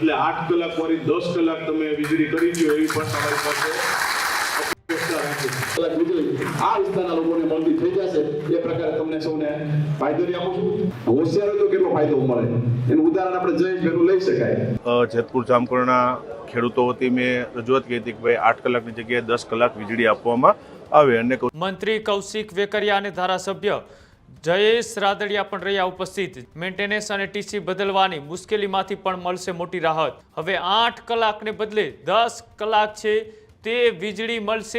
એટલે 8 કલાક વાળી 10 કલાક તમે વીજળી કરી દો એવી પણ તમારી પાસે કલાક વીજળી આ વિસ્તારના લોકોને મળતી થઈ જશે એ પ્રકારે તમને સૌને ફાયદો આપું છું. હોશિયારો તો કેટલો ફાયદો મળે એનું ઉદાહરણ આપણે જયેશભાઈનું લઈ શકાય. જેતપુર જામકંડોળના ખેડૂતો વતી મેં રજૂઆત કરી હતી કે ભાઈ 8 કલાકની જગ્યાએ 10 કલાક વીજળી આપવામાં આવે. અને મંત્રી કૌશિક વેકરિયા અને ધારાસભ્ય જયેશ રાદડિયા પણ રહ્યા ઉપસ્થિત. મેન્ટેનન્સ અને ટીસી બદલવાની મુશ્કેલીમાંથી પણ મળશે મોટી રાહત. હવે 8 કલાકને બદલે 10 કલાક છે તે વીજળી મળશે.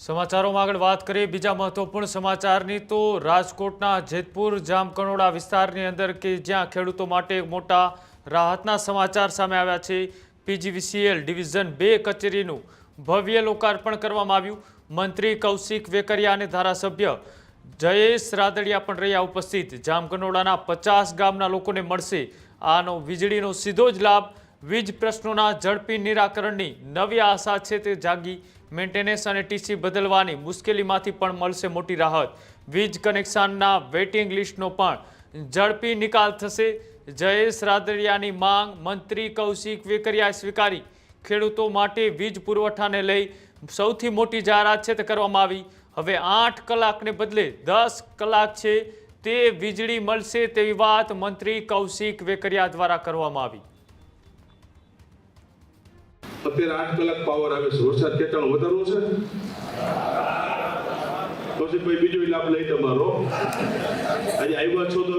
સમાચારોમાં આગળ વાત કરીએ બીજા મહત્વપૂર્ણ સમાચારની તો રાજકોટના જેતપુર જામકંડોળા વિસ્તારની અંદર કે જ્યાં ખેડૂતો માટે મોટા રાહતના સમાચાર સામે આવ્યા છે. PGVCL ડિવિઝન 2 કચેરીનું ભવ્ય લોકાર્પણ કરવામાં આવ્યું. મંત્રી કૌશિક વેકરિયા અને ધારાસભ્ય જયેશ રાદડિયા પણ રહ્યા ઉપસ્થિત. જામકંડોળાના 50 ગામના લોકોને મળશે આનો વીજળીનો સીધો જ લાભ. વીજ પ્રશ્નોના ઝડપી નિરાકરણની નવી આશા છે તે જાગી. મેન્ટેનન્સ અને ટીસી બદલવાની મુશ્કેલીમાંથી પણ મળશે મોટી રાહત. વીજ કનેક્શનના વેઇટિંગ લિસ્ટનો પણ ઝડપી નિકાલ થશે. જયેશ રાદડિયાની માંગ મંત્રી કૌશિક વેકરિયાએ સ્વીકારી. ખેડૂતો માટે વીજ પુરવઠાને લઈ સૌથી મોટી જાહેરાત છે તે કરવામાં આવી. હવે 8 કલાકને બદલે 10 કલાક છે તે વીજળી મળશે તેવી વાત મંત્રી કૌશિક વેકરિયા દ્વારા કરવામાં આવી. અત્યારે 8 કલાક પાવર આવે છે. વરસાદ ખેંચાણો વધારવો છે પછી કોઈ બીજો લાભ લઈ તમારો. આજે આવ્યા છો તો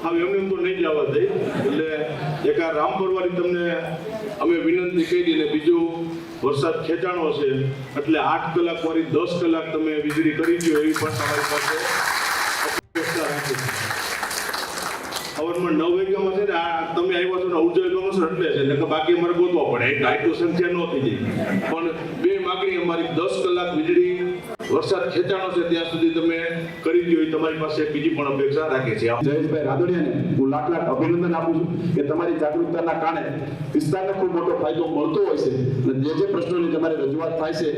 હવે એમને તો નહીં જવા દે. એટલે એક આ રામપરવાળી તમને અમે વિનંતી કરી ને બીજું વરસાદ ખેંચાણો છે એટલે 8 કલાક વાળી 10 કલાક તમે વીજળી કરી દો એવી પણ તમારી પાસે અપેક્ષા રાખી છે. સવારમાં 9 વાગ્યામાં છે ને તમે આવ્યા છો ને ઉર્જા કમિશન એટલે છે એટલે બાકી અમારે ગોતવા પડે એટલે આટલું સંખ્યા ન થઈ જાય. પણ બે માગણી અમારી 10 કલાક વીજળી વરસાદ ખેંચાણો છે ત્યાં સુધી તમે કરી દો એ તમારી પાસે બીજી પણ અપેક્ષા રાખે છે. જયેશભાઈ રાદડિયાને હું લાખ અભિનંદન આપું છું કે તમારી જાગૃતતાના કારણે વિસ્તારને ખૂબ મોટો ફાયદો મળતો હોય છે. અને જે પ્રશ્નોની તમારી રજૂઆત થાય છે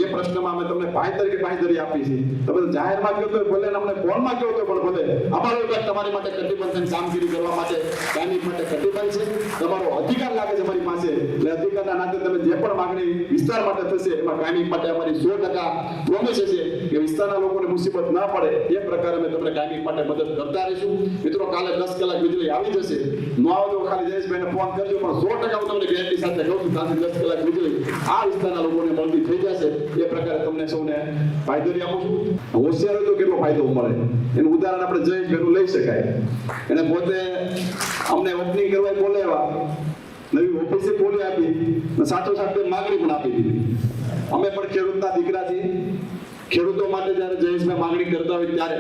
એ પ્રશ્નમાં અમે તમને બાંહેધરી આપી છે. તમે જાહેરમાં કહો તો ભલે અમને ફોનમાં કહો તો પણ ભલે અમારો વિભાગ તમારી માટે કટિબદ્ધ કામગીરી કરવા માટે કાયમી માટે કટિબદ્ધ છે. તમારો અધિકાર લાગે છે અમારી પાસે એટલે અધિકારના નાતે તમે જે પણ માંગણી વિસ્તાર માટે થશે એમાં કાયમી માટે અમારી 100% પ્રોમિસ છે કે વિસ્તારના લોકોને મુસીબત ના પડે એ પ્રકારે અમે તમને કાયમી માટે મદદ કરતા રહીશું. મિત્રો કાલે 10 કલાક વીજળી આવી જશે. ન આવે તો ખાલી જયેશભાઈને ફોન કરજો પણ 100% હું તમને ગેરંટી સાથે કહું છું ત્યાંથી 10 કલાક વીજળી આ વિસ્તારના લોકોને મળતી થઈ જશે એ પ્રકારે તમને સૌને ફાયદો આપું છું. હોશિયારો તો કેટલો ફાયદો મળે એનું ઉદાહરણ આપણે જયેશભાઈનું લઈ શકાય. એને પોતે અમને ઓપનિંગ કરવા બોલાવ્યા, નવી ઓફિસે ખોલી આપી, સાથોસાથ માગણી પણ આપી દીધી. અમે પણ ખેડૂતના દીકરા છીએ. ખેડૂતો માટે જ્યારે જયેશભાઈ માંગણી કરતા હોય ત્યારે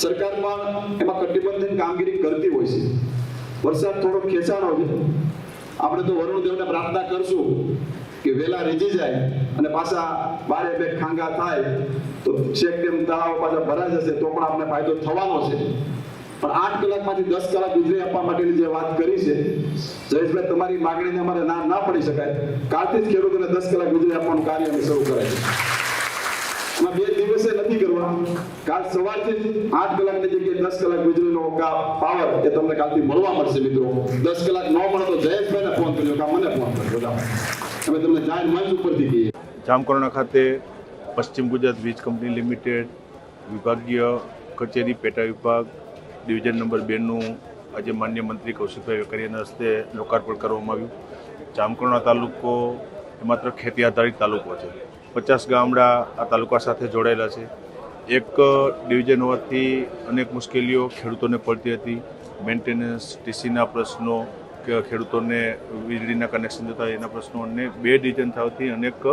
સરકાર પણ એમાં કટિબદ્ધ કામગીરી કરતી હોય છે. વરસાદ થોડો ખેંચાણો છે. આપણે તો વરુણદેવને પ્રાર્થના કરશું કે વહેલા રીઝી જાય અને પાછા બારે બે ખાંગા થાય તો ચેક ડેમ તળાવ પાછા ભરાઈ જશે તો પણ આપણે ફાયદો થવાનો છે. પણ 8 કલાકમાંથી 10 કલાક વીજળી આપવા માટેની જે વાત કરી છે જયેશભાઈ, તમારી માંગણીને અમારે ના પડી શકાય. કાલથી જ ખેડૂતોને 10 કલાક વીજળી આપવાનું કાર્ય અમે શરૂ કરાય છે. એમાં 2 દિવસે નથી કરવા. કાલ સવારથી 8 કલાકની જગ્યાએ 10 કલાક વીજળીનો પાવર એ તમને કાલથી મળવા મળશે. મિત્રો 10 કલાક ન મળે તો જયેશભાઈને ફોન કરજો કે મને ફોન કરજો. અમે તમને જાહેર મંચ ઉપરથી કહીએ. જામકંડોળા ખાતે પશ્ચિમ ગુજરાત વીજ કંપની લિમિટેડ વિભાગીય કચેરી પેટા વિભાગ ડિવિઝન નંબર 2 નું આજે માન્ય મંત્રી કૌશિકભાઈ વેકરિયાના હસ્તે લોકાર્પણ કરવામાં આવ્યું. જામકંડોળા તાલુકો માત્ર ખેતી આધારિત તાલુકો છે. 50 ગામડા આ તાલુકા સાથે જોડાયેલા છે. એક ડિવિઝન હોવાથી અનેક મુશ્કેલીઓ ખેડૂતોને પડતી હતી. મેન્ટેનન્સ, ટીસીના પ્રશ્નો, કે ખેડૂતોને વીજળીના કનેક્શન જતા એના પ્રશ્નો અને 2 ડિવિઝન થવાથી અનેક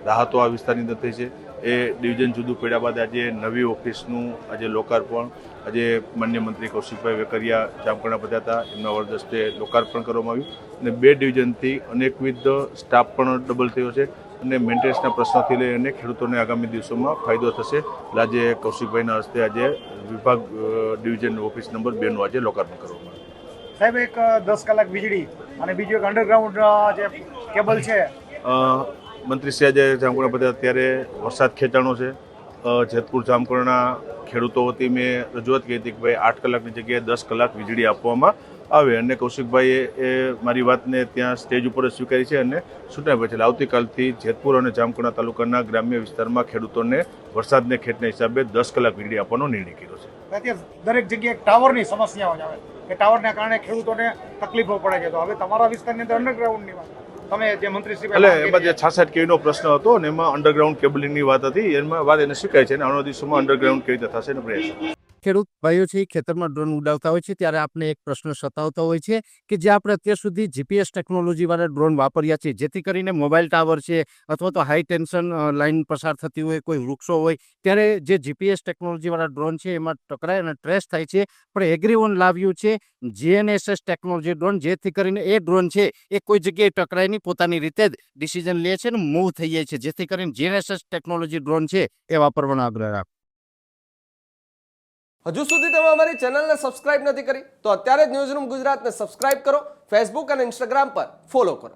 રાહતો આ વિસ્તારની અંદર થઈ છે. એ ડિવિઝન જુદું પડ્યા બાદ આજે નવી ઓફિસનું આજે લોકાર્પણ આજે માન્ય મંત્રી કૌશિકભાઈ વેકરિયા જામકંડોળા પધાર્યા હતા, એમના વરદસ્તે લોકાર્પણ કરવામાં આવ્યું અને 2 ડિવિઝનથી અનેકવિધ સ્ટાફ પણ ડબલ થયો છે અને મેન્ટેનન્સના પ્રશ્નોથી લઈ અને ખેડૂતોને આગામી દિવસોમાં ફાયદો થશે. એટલે આજે કૌશિકભાઈના હસ્તે આજે વિભાગ ડિવિઝન ઓફિસ નંબર 2નું આજે લોકાર્પણ કરવામાં આવ્યું. સાહેબ, એક 10 કલાક વીજળી અને બીજું એક અંડરગ્રાઉન્ડ જે કેબલ છે. મંત્રીશ્રી આજે જામકંડોળા પધાર્યા ત્યારે વરસાદ ખેંચાણો છે. જેતપુર જામકંડોળાના ખેડૂતો વતી મેં રજૂઆત કરી હતી કે ભાઈ 8 કલાકની જગ્યાએ 10 કલાક વીજળી આપવામાં આવે અને કૌશિકભાઈએ એ મારી વાતને ત્યાં સ્ટેજ ઉપર જ સ્વીકારી છે અને છૂટા પડે છે. એટલે આવતીકાલથી જેતપુર અને જામકંડોળા તાલુકાના ગ્રામ્ય વિસ્તારમાં ખેડૂતોને વરસાદને ખેંચના હિસાબે 10 કલાક વીજળી આપવાનો નિર્ણય કર્યો છે. અત્યારે દરેક જગ્યાએ ટાવરની સમસ્યાઓ આવે કે ટાવરના કારણે ખેડૂતોને તકલીફો પડે છે. તો હવે તમારા વિસ્તારની અંદર અંડરગ્રાઉન્ડની વાત તમે જે મંત્રીશ્રી એટલે એમાં જે 66 કેવીનો પ્રશ્ન હતો અને એમાં અંડરગ્રાઉન્ડ કેબલિંગની વાત હતી, એમાં વાત એને સ્વીકારી છે અને આવનારા દિવસોમાં અંડરગ્રાઉન્ડ કેવી રીતે થશે એનો પ્રયાસ. ખેડૂત ભાઈઓ છે ખેતરમાં ડ્રોન ઉડાવતા હોય છે ત્યારે આપણે એક પ્રશ્ન સતાવતો હોય છે કે જે આપણે અત્યાર સુધી જીપીએસ ટેકનોલોજી વાળા ડ્રોન વાપર્યા છે, જેથી કરીને મોબાઈલ ટાવર છે અથવા તો હાઈ ટેન્શન લાઇન પસાર થતી હોય, કોઈ વૃક્ષો હોય, ત્યારે જે જીપીએસ ટેકનોલોજી વાળા ડ્રોન છે એમાં ટકરાય અને ટ્રેસ થાય છે. પણ એગ્રીવન લાવ્યું છે GNSS ટેકનોલોજી ડ્રોન, જેથી કરીને એ ડ્રોન છે એ કોઈ જગ્યાએ ટકરાય નહીં, પોતાની રીતે જ ડિસિઝન લે છે અને મૂવ થઈ જાય છે, જેથી કરીને GNSS ટેકનોલોજી ડ્રોન છે એ વાપરવાનો આગ્રહ રાખો. હજુ સુધી તમે અમારી ચેનલને સબસ્ક્રાઇબ નથી કરી તો અત્યારે જ ન્યૂઝરૂમ ગુજરાતને સબસ્ક્રાઇબ કરો, ફેસબુક અને ઇન્સ્ટાગ્રામ પર ફોલો કરો.